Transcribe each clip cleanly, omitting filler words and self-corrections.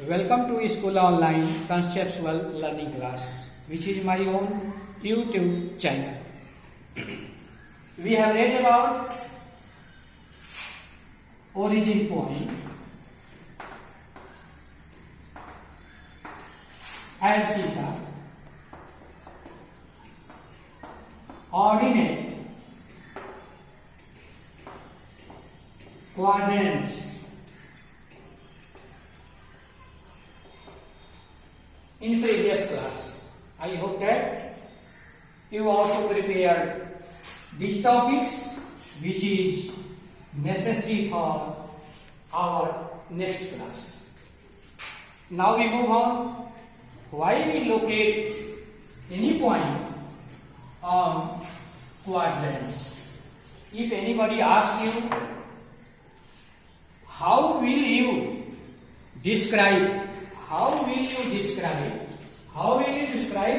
Welcome to School Online Conceptual Learning Class, which is my own YouTube channel. We have read about origin point, abscissa, ordinate, quadrants. In previous class, I hope that you also prepared these topics which is necessary for our next class. Now we move on. Why we locate any point on quadrants? If anybody asks you, how will you describe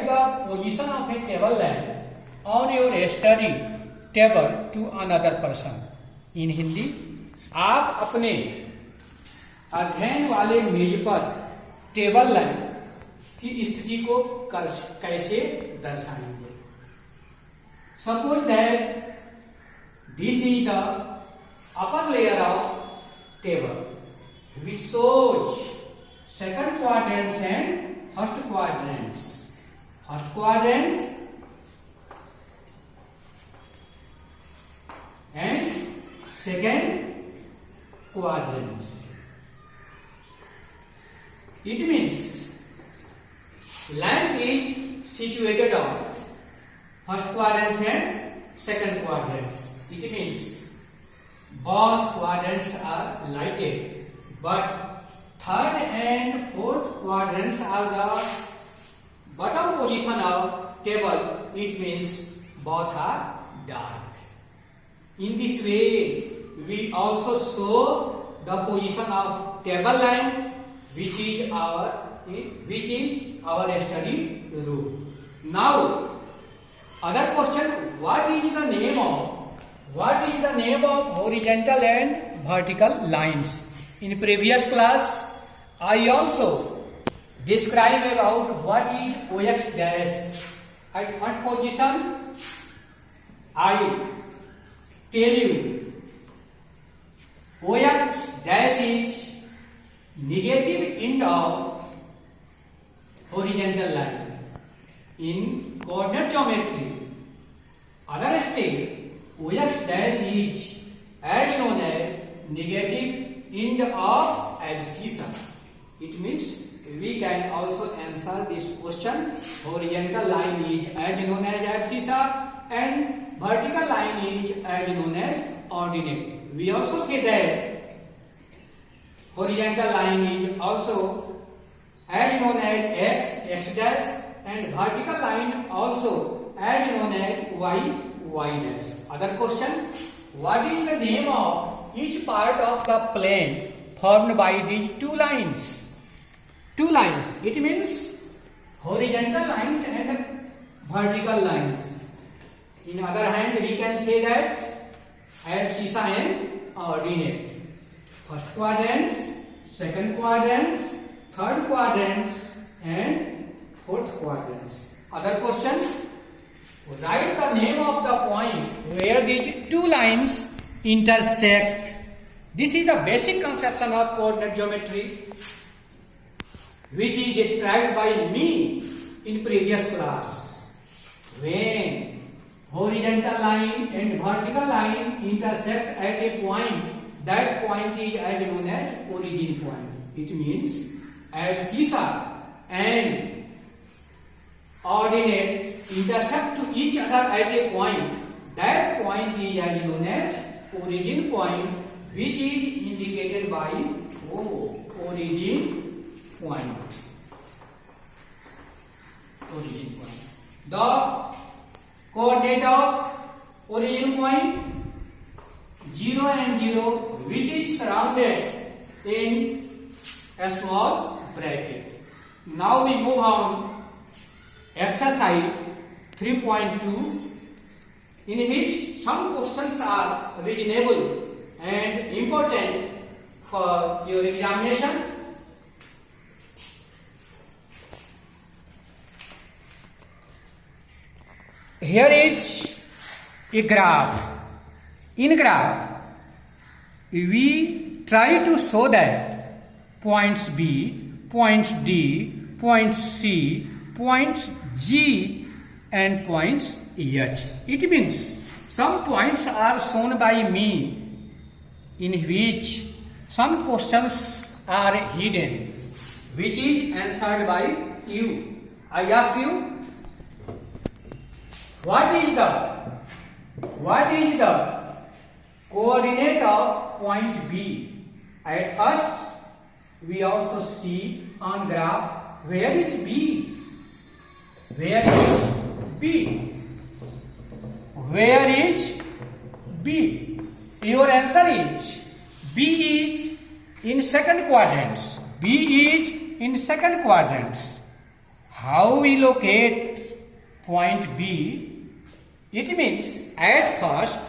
the position of a table lamp on your study table to another person? In Hindi, आप अपने अध्ययन वाले मेज पर table lamp की स्थिति को कैसे दर्शाएंगे? Suppose that this is the upper layer of table which shows second quadrants and first quadrants. First quadrants and second quadrants. It means lamp is situated on first quadrants and second quadrants. It means both quadrants are lighted, but third and fourth quadrants are the bottom position of table. It means both are dark. In this way, we also show the position of table lamp, which is our study room. Now, other question: what is the name of horizontal and vertical lines? In previous class, I also describe about what is OX dash. At front position, I tell you OX dash is negative end of horizontal line. In coordinate geometry, other step, OX dash is as known as negative end of abscissa. It means we can also answer this question. Horizontal line is as known as abscissa and vertical line is as known as ordinate. We also say that horizontal line is also as known as x dash, and vertical line also as known as y dash. Other question: what is the name of each part of the plane formed by these two lines? Two lines. It means horizontal lines and vertical lines. In other hand, we can say that abscissa and ordinate. First quadrants, second quadrants, third quadrants, and fourth quadrants. Other question: write the name of the point where these two lines intersect. This is the basic conception of coordinate geometry, which is described by me in previous class. When horizontal line and vertical line intersect at a point, that point is as known as origin point. It means abscissa and ordinate intersect to each other at a point. That point is as known as origin point, which is indicated by O, origin point. Origin point. The coordinate of origin point 0 and 0, which is surrounded in a small bracket. Now we move on exercise 3.2, in which some questions are reasonable and important for your examination. here is a graph. In graph, we try to show that points B, points D, points C, points G and points H. It means some points are shown by me in which some questions are hidden, which is answered by you. I ask you, what is the coordinate of point B? At first, we also see on graph where is B? Where is B? Where is B? Your answer is B is in second quadrant. B is in second quadrant. How we locate point B? It means at first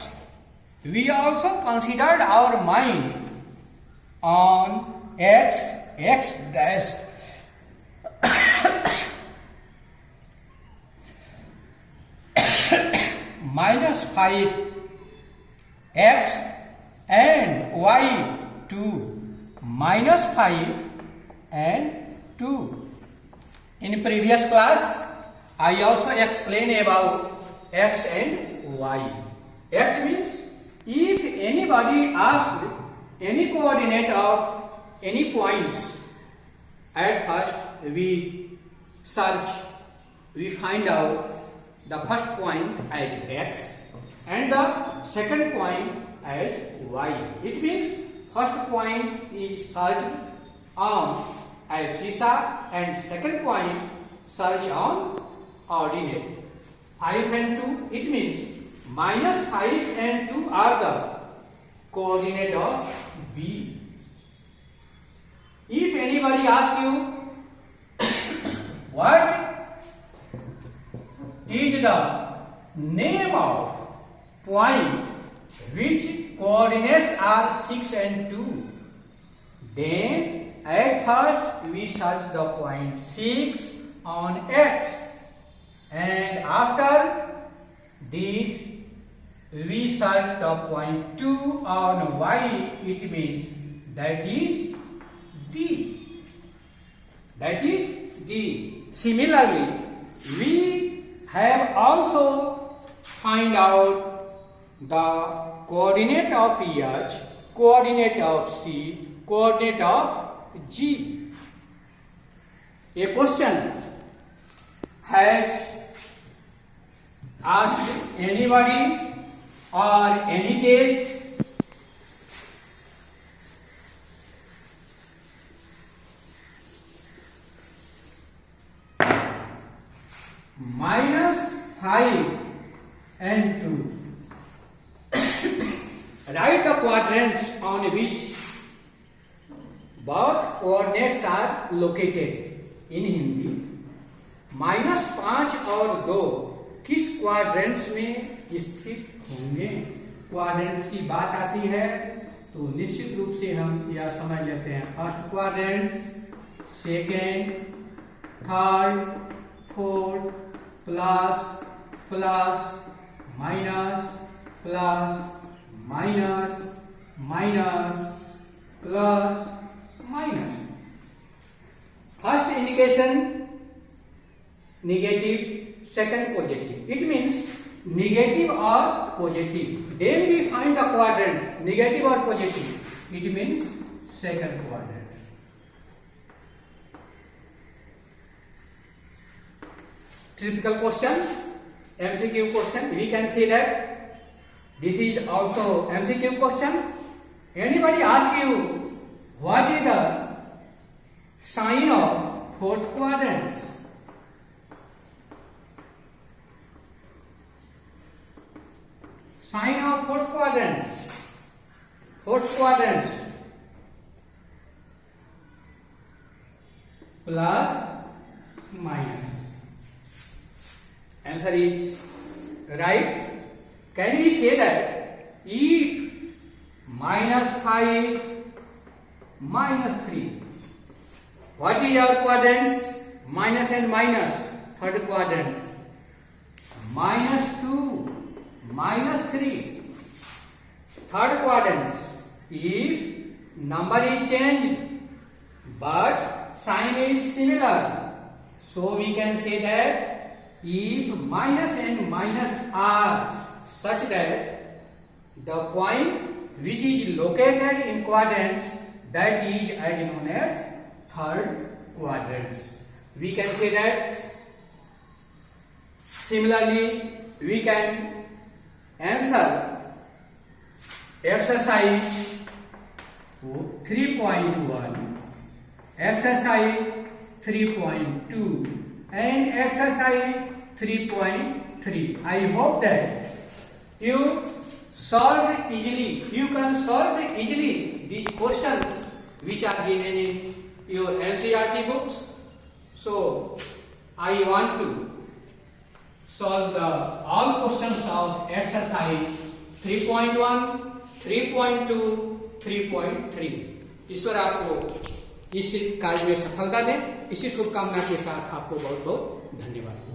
we also considered our mind on x dash minus 5 x and y to minus 5 and 2. In previous class, I also explained about x and y. X means if anybody asked any coordinate of any points, at first we search, we find out the first point as x and the second point as y. It means first point is searched on abscissa and second point search on ordinate. 5 and 2, it means minus 5 and 2 are the coordinate of B. If anybody asks you what is the name of point which coordinates are 6 and 2, then at first we search the point 6 on x and after this we search the point 2 on y. It means that is D. That is D. Similarly, we have also find out the coordinate of H, coordinate of C, coordinate of G. A question has asked anybody or any test minus 5 and 2. Write the quadrants on which both coordinates are located. In Hindi -5 और 2 किस quadrants में स्थित होंगे? Quadrants की बात आती है तो निश्चित रूप से हम यह समझ लेते हैं first quadrants, second, third, fourth, plus plus minus plus minus minus plus minus. First indication negative, second positive. It means negative or positive. Then we find the quadrants, negative or positive. It means second quadrant. Typical questions, MCQ question. We can say that this is also MCQ question. Anybody ask you what is the sign of fourth quadrant? Sign of fourth quadrant. Fourth quadrant. Plus minus. Answer is right. Can we say that if -5 -3, what is our quadrants? Minus and minus. Third quadrants. -2, -3. Third quadrant, if number is changed but sign is similar, so we can say that if minus and minus are such that the point which is located in quadrants, that is as known as third quadrants. We can say that. Similarly, we can answer exercise 3.1, exercise 3.2 and exercise 3.3. I hope that you can solve easily these questions which are given in your NCERT books. So I want to solve all questions of exercise 3.1, 3.2, 3.3. ईश्वर आपको इस कार्य में सफलता दे। इसी शुभकामना के साथ आपको बहुत बहुत धन्यवाद।